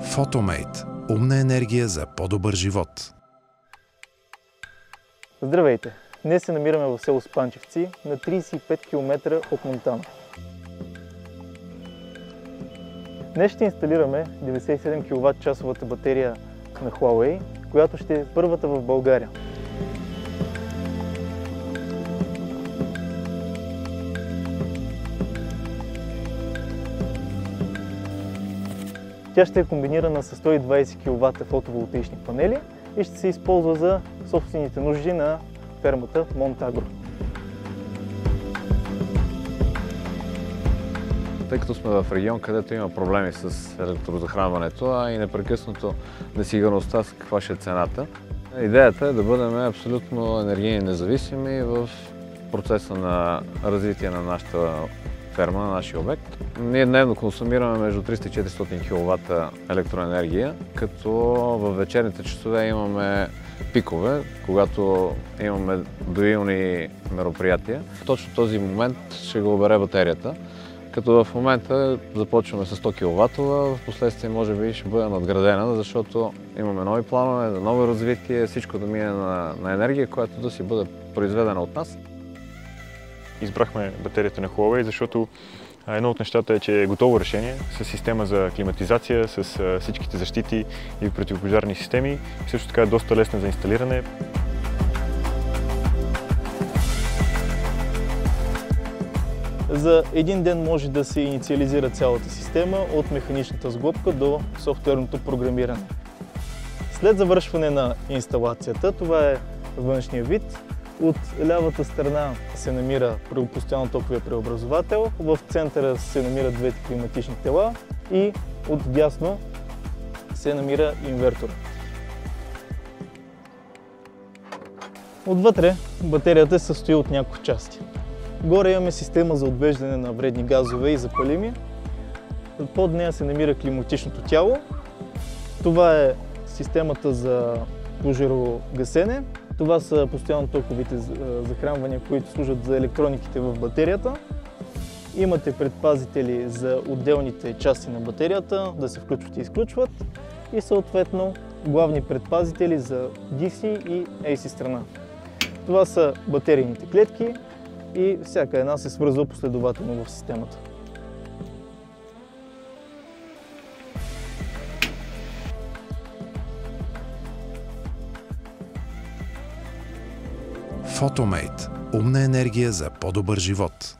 Photomate – умна енергия за по-добър живот. Здравейте! Днес се намираме в село Спанчевци на 35 км от Монтана. Днес ще инсталираме 97 кВт-часовата батерия на Huawei, която ще е първата в България. Тя ще е комбинирана с 120 кВт фотоволтаични панели и ще се използва за собствените нужди на фермата Монтагро. Тъй като сме в регион, където има проблеми с електрозахранването, а и непрекъснато несигурността с каква ще е цената, идеята е да бъдем абсолютно енергийно независими в процеса на развитие на нашата ферма, на нашия обект. Ние дневно консумираме между 300 и 400 кВт електроенергия, като в вечерните часове имаме пикове, когато имаме доилни мероприятия. Точно този момент ще го обере батерията, като в момента започваме с 100 кВт, в последствие може би ще бъде надградена, защото имаме нови планове, ново развитие, всичко да мине на енергия, която да си бъде произведена от нас. Избрахме батерията на Huawei, защото едно от нещата е, че е готово решение с система за климатизация, с всичките защити и противопожарни системи. Също така е доста лесна за инсталиране. За един ден може да се инициализира цялата система от механичната сглобка до софтуерното програмиране. След завършване на инсталацията, това е външния вид. От лявата страна се намира постоянно токовия преобразовател, в центъра се намират двете климатични тела и от дясно се намира инвертор. Отвътре батерията се състои от няколко части. Горе имаме система за отвеждане на вредни газове и запалими. Под нея се намира климатичното тяло. Това е системата за пожарогасене. Това са постоянно токовите захранвания, които служат за електрониките в батерията. Имате предпазители за отделните части на батерията да се включват и изключват и съответно главни предпазители за DC и AC страна. Това са батерийните клетки и всяка една се свързва последователно в системата. Photomate – умна енергия за по-добър живот.